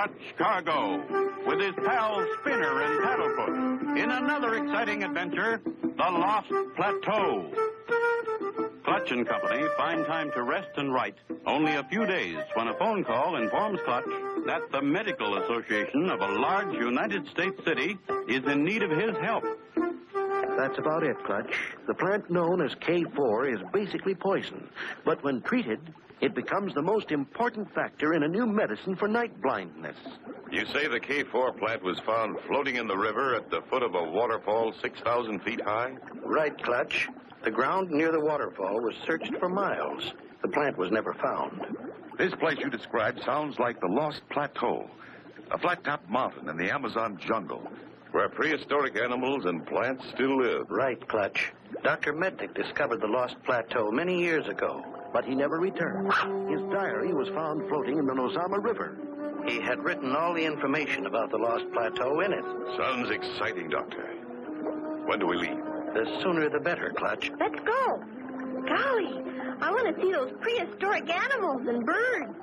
Clutch Cargo with his pals Spinner and Paddlefoot in another exciting adventure, The Lost Plateau. Clutch and Company find time to rest and write only a few days when a phone call informs Clutch that the Medical Association of a large United States city is in need of his help. That's about it, Clutch. The plant known as K4 is basically poison, but when treated, it becomes the most important factor in a new medicine for night blindness. You say the K4 plant was found floating in the river at the foot of a waterfall 6,000 feet high? Right, Clutch. The ground near the waterfall was searched for miles. The plant was never found. This place you described sounds like the Lost Plateau, a flat-topped mountain in the Amazon jungle, where prehistoric animals and plants still live. Right, Clutch. Dr. Mednick discovered the Lost Plateau many years ago, but he never returned. His diary was found floating in the Nozama River. He had written all the information about the Lost Plateau in it. Sounds exciting, Doctor. When do we leave? The sooner the better, Clutch. Let's go. Golly, I want to see those prehistoric animals and birds.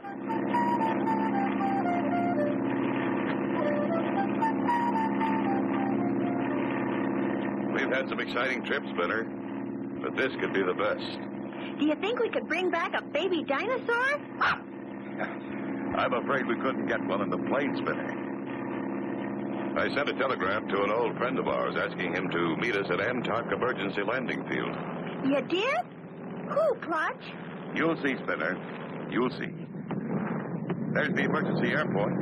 We've had some exciting trips, Spinner, but this could be the best. Do you think we could bring back a baby dinosaur? I'm afraid we couldn't get one in the plane, Spinner. I sent a telegram to an old friend of ours asking him to meet us at Antark Emergency Landing Field. You did? Who, Clutch? You'll see, Spinner. You'll see. There's the emergency airport.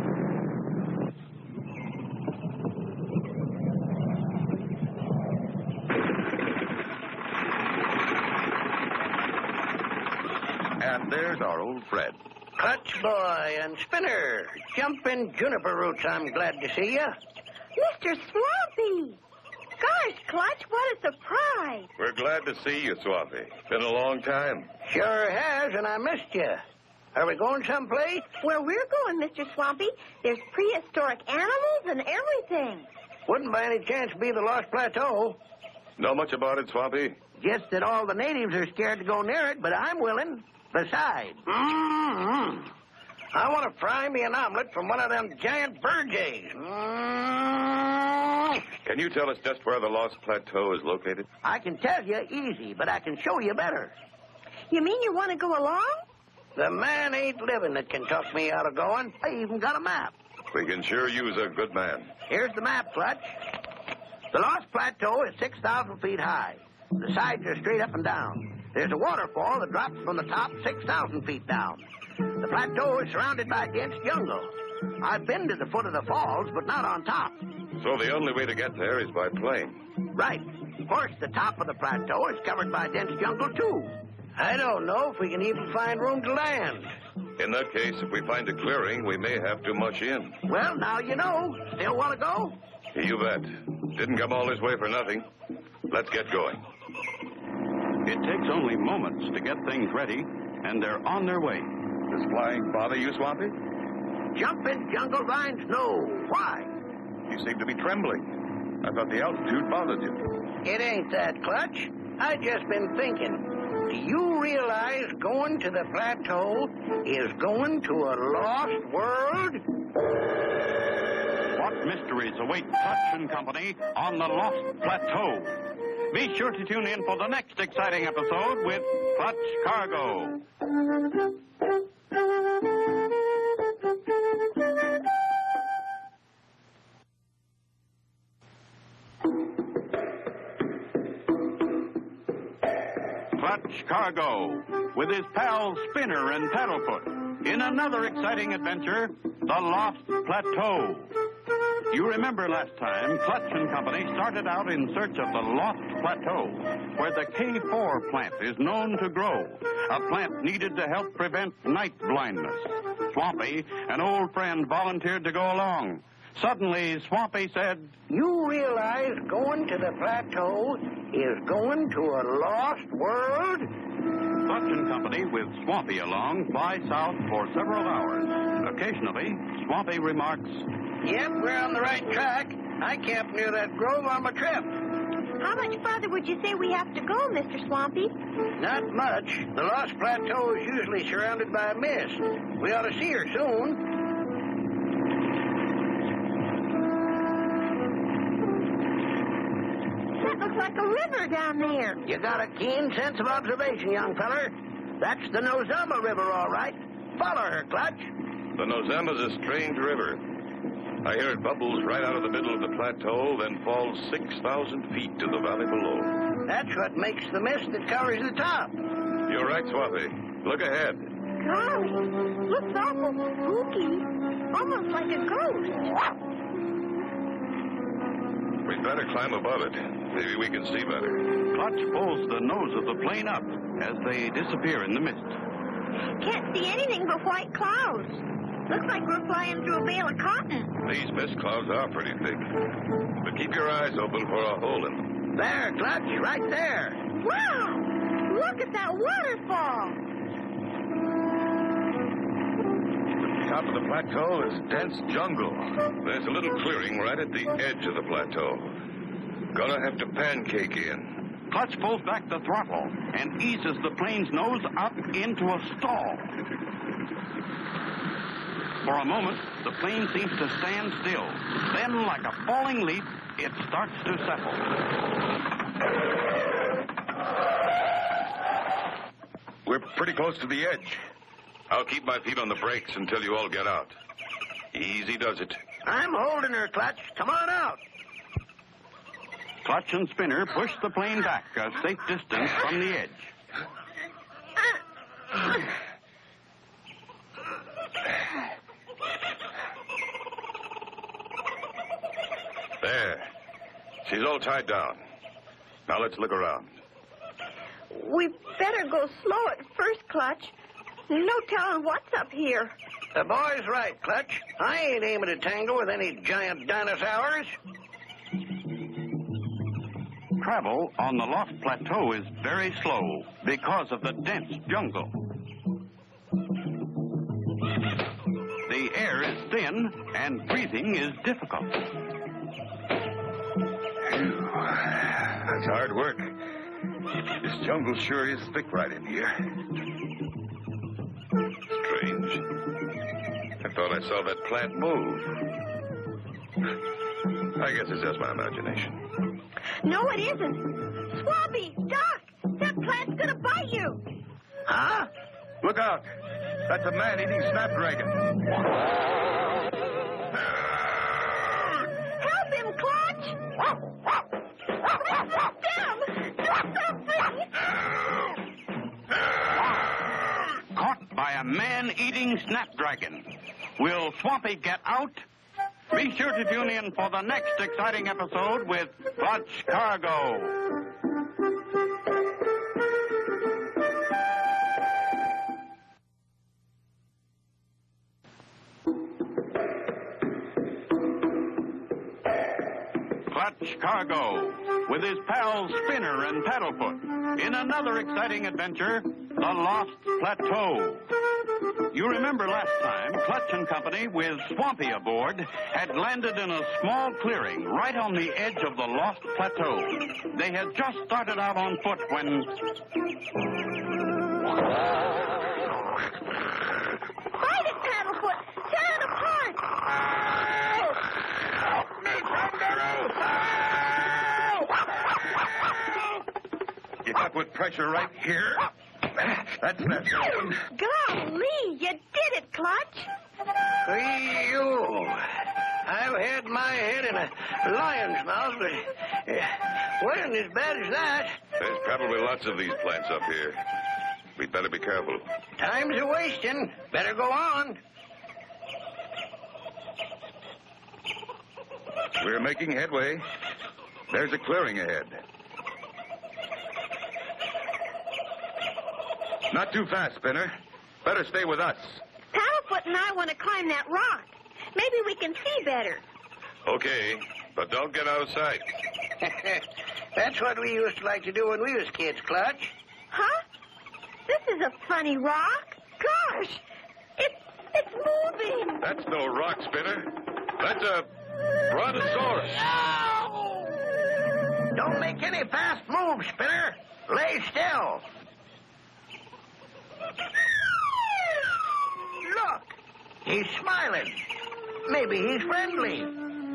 And there's our old Fred. Clutch boy and Spinner. Jumping juniper roots, I'm glad to see you. Mr. Swampy! Gosh, Clutch, what a surprise. We're glad to see you, Swampy. Been a long time. Sure has, and I missed you. Are we going someplace? Where we're going, Mr. Swampy, there's prehistoric animals and everything. Wouldn't by any chance be the Lost Plateau. Know much about it, Swampy? Just that all the natives are scared to go near it, but I'm willing. Besides, I want to fry me an omelet from one of them giant bird eggs. Can you tell us just where the Lost Plateau is located? I can tell you easy, but I can show you better. You mean you want to go along? The man ain't living that can talk me out of going. I even got a map. We can sure use a good man. Here's the map, Clutch. The Lost Plateau is 6,000 feet high. The sides are straight up and down. There's a waterfall that drops from the top 6,000 feet down. The plateau is surrounded by dense jungle. I've been to the foot of the falls, but not on top. So the only way to get there is by plane. Right. Of course, the top of the plateau is covered by dense jungle, too. I don't know if we can even find room to land. In that case, if we find a clearing, we may have to mush in. Well, now you know. Still want to go? You bet. Didn't come all this way for nothing. Let's get going. It takes only moments to get things ready, and they're on their way. Does flying bother you, Swampy? Jumping jungle vines, no. Why? You seem to be trembling. I thought the altitude bothered you. It ain't that, Clutch. I just been thinking. Do you realize going to the plateau is going to a lost world? What mysteries await Clutch and Company on the Lost Plateau? Be sure to tune in for the next exciting episode with Clutch Cargo. Clutch Cargo with his pals Spinner and Paddlefoot in another exciting adventure, The Lost Plateau. You remember last time, Clutch and Company started out in search of the Lost Plateau, where the K4 plant is known to grow, a plant needed to help prevent night blindness. Swampy, an old friend, volunteered to go along. Suddenly, Swampy said, You realize going to the plateau is going to a lost world? Clutch and Company, with Swampy along, fly south for several hours. Occasionally, Swampy remarks, Yep, we're on the right track. I camped near that grove on my trip. How much farther would you say we have to go, Mr. Swampy? Not much. The Lost Plateau is usually surrounded by mist. We ought to see her soon. like a river down there. You got a keen sense of observation, young feller. That's the Nozama River, all right. Follow her, Clutch. The Nozama's a strange river. I hear it bubbles right out of the middle of the plateau, then falls 6,000 feet to the valley below. That's what makes the mist that covers the top. You're right, Swampy. Look ahead. Golly, looks awful spooky. Almost like a ghost. We'd better climb above it. Maybe we can see better. Clutch pulls the nose of the plane up as they disappear in the mist. Can't see anything but white clouds. Looks like we're flying through a bale of cotton. These mist clouds are pretty thick. But keep your eyes open for a hole in them. There, Clutch, right there. Wow! Look at that waterfall. Top of the plateau is dense jungle. There's a little clearing right at the edge of the plateau. Gonna have to pancake in. Clutch pulls back the throttle and eases the plane's nose up into a stall. For a moment, the plane seems to stand still. Then, like a falling leaf, it starts to settle. We're pretty close to the edge. I'll keep my feet on the brakes until you all get out. Easy does it. I'm holding her, Clutch. Come on out. Clutch and Spinner push the plane back a safe distance from the edge. There. She's all tied down. Now let's look around. We better go slow at first, Clutch. No telling what's up here. The boy's right, Clutch. I ain't aiming to tangle with any giant dinosaurs. Travel on the Lost Plateau is very slow because of the dense jungle. The air is thin and breathing is difficult. Phew. That's hard work. This jungle sure is thick right in here. Strange. I thought I saw that plant move. I guess it's just my imagination. No, it isn't. Swampy, Doc, that plant's gonna bite you. Huh? Look out. That's a man-eating snapdragon. Help him, Clutch. Resist him. Do something. Caught by a man-eating snapdragon. Will Swampy get out? Be sure to tune in for the next exciting episode with Clutch Cargo. Clutch Cargo, with his pals Spinner and Paddlefoot, in another exciting adventure, The Lost Plateau. You remember last time, Clutch and Company, with Swampy aboard, had landed in a small clearing right on the edge of the Lost Plateau. They had just started out on foot when... Fight it, Paddlefoot. Tear it apart. You got with pressure right here. That's that. Golly, you did it, Clutch. You. I've had my head in a lion's mouth, but it wasn't as bad as that. There's probably lots of these plants up here. We'd better be careful. Time's a-wasting. Better go on. We're making headway. There's a clearing ahead. Not too fast, Spinner. Better stay with us. Paddlefoot and I want to climb that rock. Maybe we can see better. Okay, but don't get out of sight. That's what we used to like to do when we was kids, Clutch. Huh? This is a funny rock. Gosh, it's moving. That's no rock, Spinner. That's a brontosaurus. Don't make any fast moves, Spinner. Lay still. Look, he's smiling. Maybe he's friendly.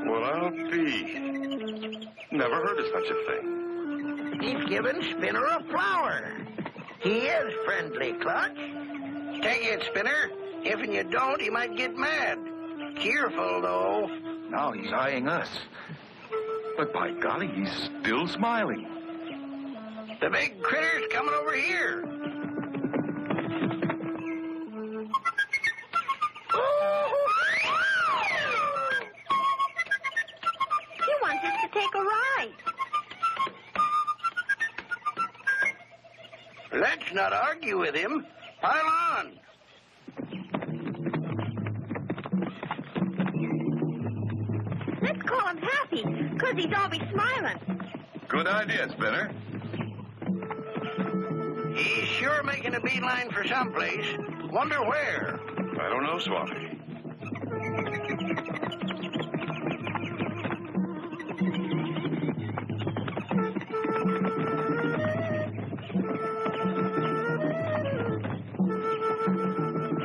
Well, I'll be. Never heard of such a thing. he's giving Spinner a flower. He is friendly, Clutch. Take it, Spinner. If you don't, he might get mad. Cheerful, though. Now he's eyeing us. But by golly, he's still smiling. The big critter's coming over here. He wants us to take a ride. Let's not argue with him. Pile on. Let's call him Happy, because he's always smiling. Good idea, Spinner. He's sure making a beeline for someplace. Wonder where. I don't know, Swampy.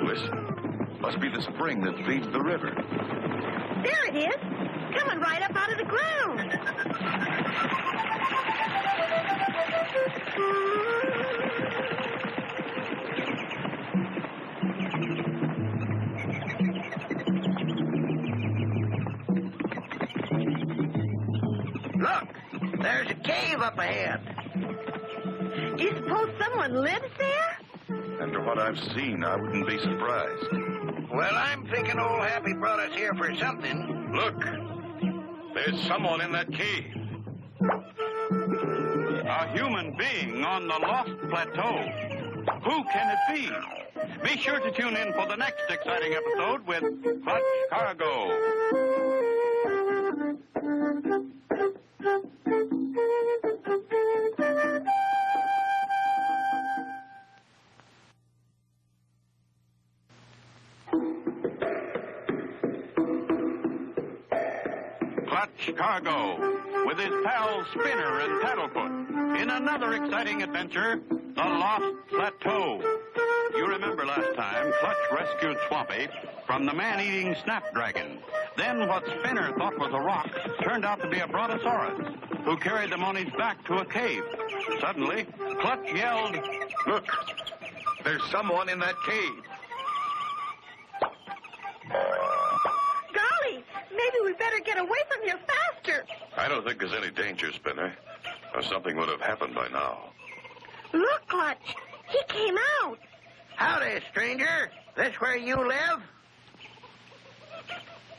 Listen, must be the spring that feeds the river. There it is, coming right up out of the ground. Look, there's a cave up ahead. Do you suppose someone lives there? After what I've seen, I wouldn't be surprised. Well, I'm thinking old Happy brought us here for something. Look, there's someone in that cave. A human being on the Lost Plateau. Who can it be? Be sure to tune in for the next exciting episode with Clutch Cargo. Clutch Cargo, with his pals Spinner and Paddlefoot, in another exciting adventure, the Lost Plateau. You remember last time, Clutch rescued Swampy from the man-eating snapdragon. Then what Spinner thought was a rock turned out to be a brontosaurus, who carried them on his back to a cave. Suddenly, Clutch yelled, Look, there's someone in that cave. Golly, maybe we better get away from here faster. I don't think there's any danger, Spinner. Or something would have happened by now. Look, Clutch, he came out. Howdy, stranger. This where you live?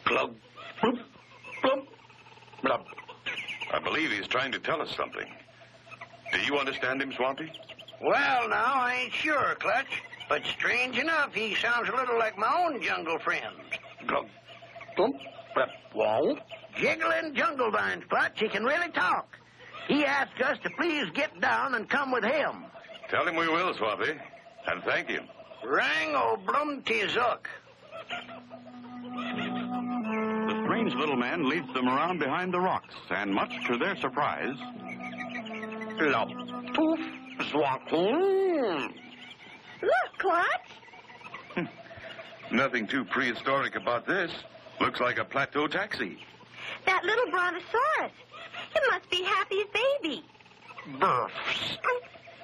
Glug, bloop, bloop, blub. I believe he's trying to tell us something. Do you understand him, Swampy? Well, now, I ain't sure, Clutch. But strange enough, he sounds a little like my own jungle friend. Glug, bloop, blub, wow. Jiggling jungle vines, Clutch. He can really talk. He asked us to please get down and come with him. Tell him we will, Swampy. And thank him. Rang o blum tizuk. The strange little man leads them around behind the rocks, and much to their surprise, Lop, poof, zwak. Look, Clutch. Nothing too prehistoric about this. Looks like a plateau taxi. That little brontosaurus. It must be Happy's baby.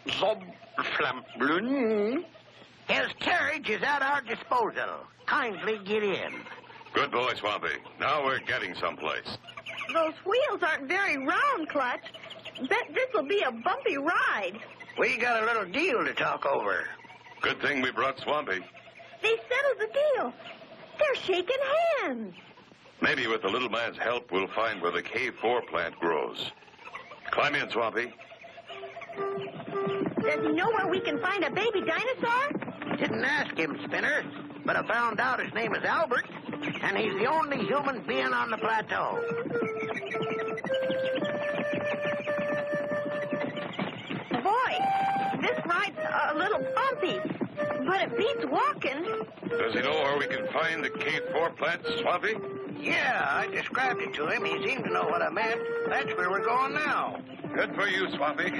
Zob, flam, blun. His carriage is at our disposal. Kindly get in. Good boy, Swampy. Now we're getting someplace. Those wheels aren't very round, Clutch. Bet this will be a bumpy ride. We got a little deal to talk over. Good thing we brought Swampy. They settled the deal. They're shaking hands. Maybe with the little man's help, we'll find where the K4 plant grows. Climb in, Swampy. Does he know where we can find a baby dinosaur? Didn't ask him, Spinner, but I found out his name is Albert, and he's the only human being on the plateau. Boy, this ride's a little bumpy, but it beats walking. Does he know where we can find the K4 plant, Swampy? Yeah, I described it to him. He seemed to know what I meant. That's where we're going now. Good for you, Swampy.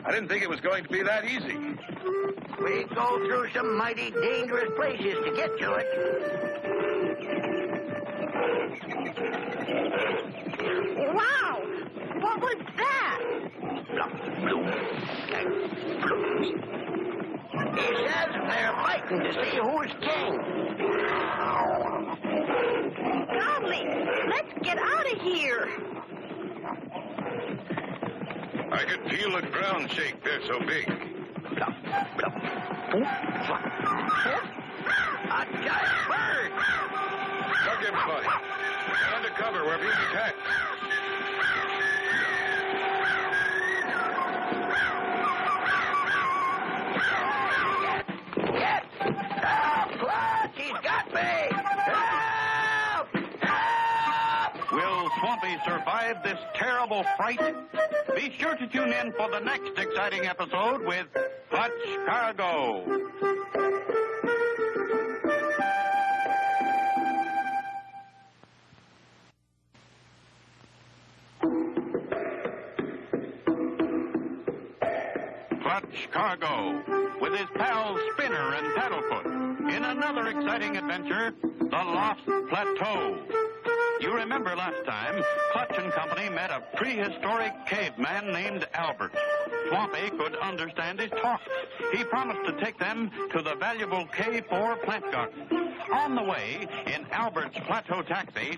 I didn't think it was going to be that easy. We go through some mighty dangerous places to get to it. Wow! What was that? He says they're fighting to see who's king. Golly, let's get out of here. I could feel the ground shake. They're so big. A giant bird. Look, everybody. Get under cover. We're being attacked. Get! Help, Clutch! He's got me! Help! Help! Will Swampy survive this terrible fright? Be sure to tune in for the next exciting episode with Clutch Cargo. Clutch Cargo, with his pals Spinner and Paddlefoot, in another exciting adventure, The Lost Plateau. You remember last time, Clutch and Company met a prehistoric caveman named Albert. Swampy could understand his talk. He promised to take them to the valuable K4 plant garden. On the way, in Albert's plateau taxi...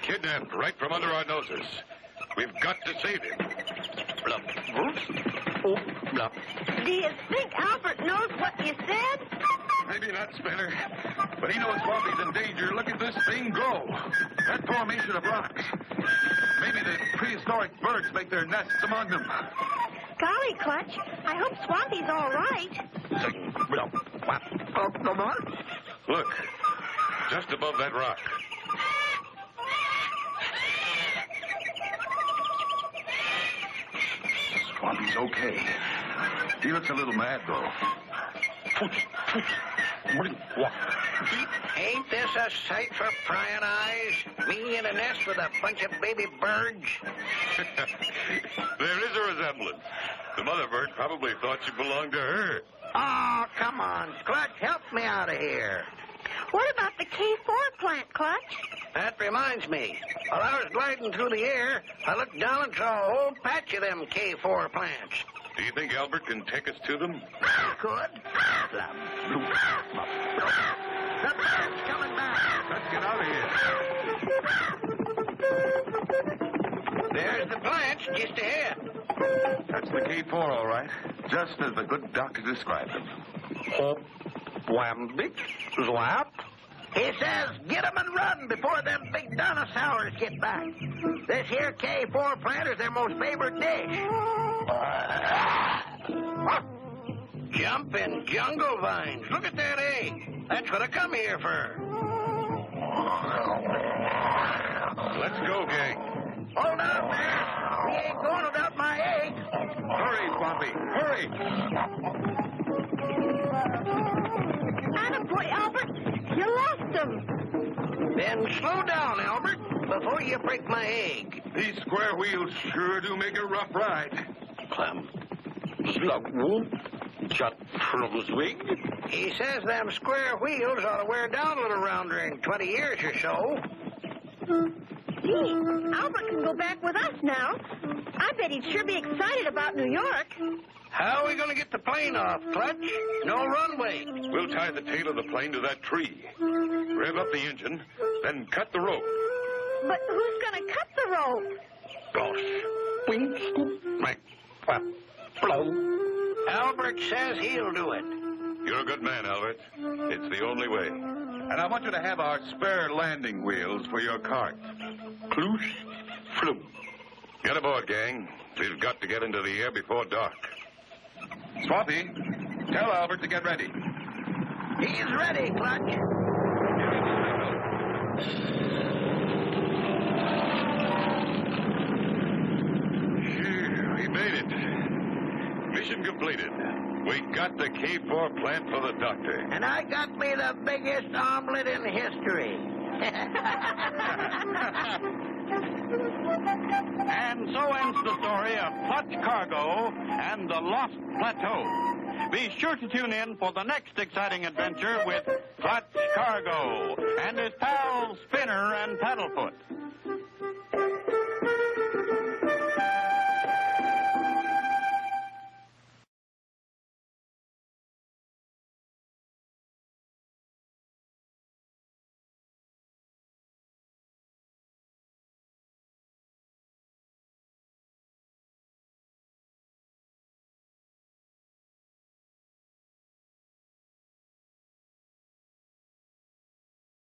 Kidnapped right from under our noses. We've got to save him. Blup. Oops. Blup. Do you think Albert knows what you said? Maybe not, Spinner. But he knows Swampy's in danger. Look at this thing go. That formation of rocks. Maybe the prehistoric birds make their nests among them. Golly, Clutch, I hope Swampy's all right. Look, just above that rock. Swampy's okay. He looks a little mad, though. Ain't this a sight for prying eyes? Me in a nest with a bunch of baby birds? There is a resemblance. The mother bird probably thought you belonged to her. Oh, come on, Clutch, help me out of here. What about the K4 plant, Clutch? That reminds me. While I was gliding through the air, I looked down and saw a whole patch of them K4 plants. Do you think Albert can take us to them? Could. The bird's coming back. Let's get out of here. There's the plants just ahead. That's the K4, all right. Just as the good doctor described them. Hop, wham, bitch, zwap. He says, get 'em and run before them big dinosaurs get back. This here K4 plant is their most favorite dish. Jumping jungle vines. Look at that egg. That's what I come here for. Let's go, gang. Hold on there. We ain't going without my egg. Hurry, Swampy, hurry. Attaboy, Albert. You lost him. Then slow down, Albert, before you break my egg. These square wheels sure do make a rough ride. He says them square wheels ought to wear down a little around during 20 years or so. Gee, Albert can go back with us now. I bet he'd sure be excited about New York. How are we going to get the plane off, Clutch? No runway. We'll tie the tail of the plane to that tree. Rev up the engine, then cut the rope. But who's going to cut the rope? Albert says he'll do it. You're a good man, Albert. It's the only way. And I want you to have our spare landing wheels for your cart. Kloosh, floop. Get aboard, gang. We've got to get into the air before dark. Swampy, tell Albert to get ready. He's ready, Clutch. Phew, we made it. Mission completed. We got the K4 plant for the doctor. And I got me the biggest omelet in history. And so ends the story of Clutch Cargo and the Lost Plateau. Be sure to tune in for the next exciting adventure with Clutch Cargo and his pals Spinner and Paddlefoot.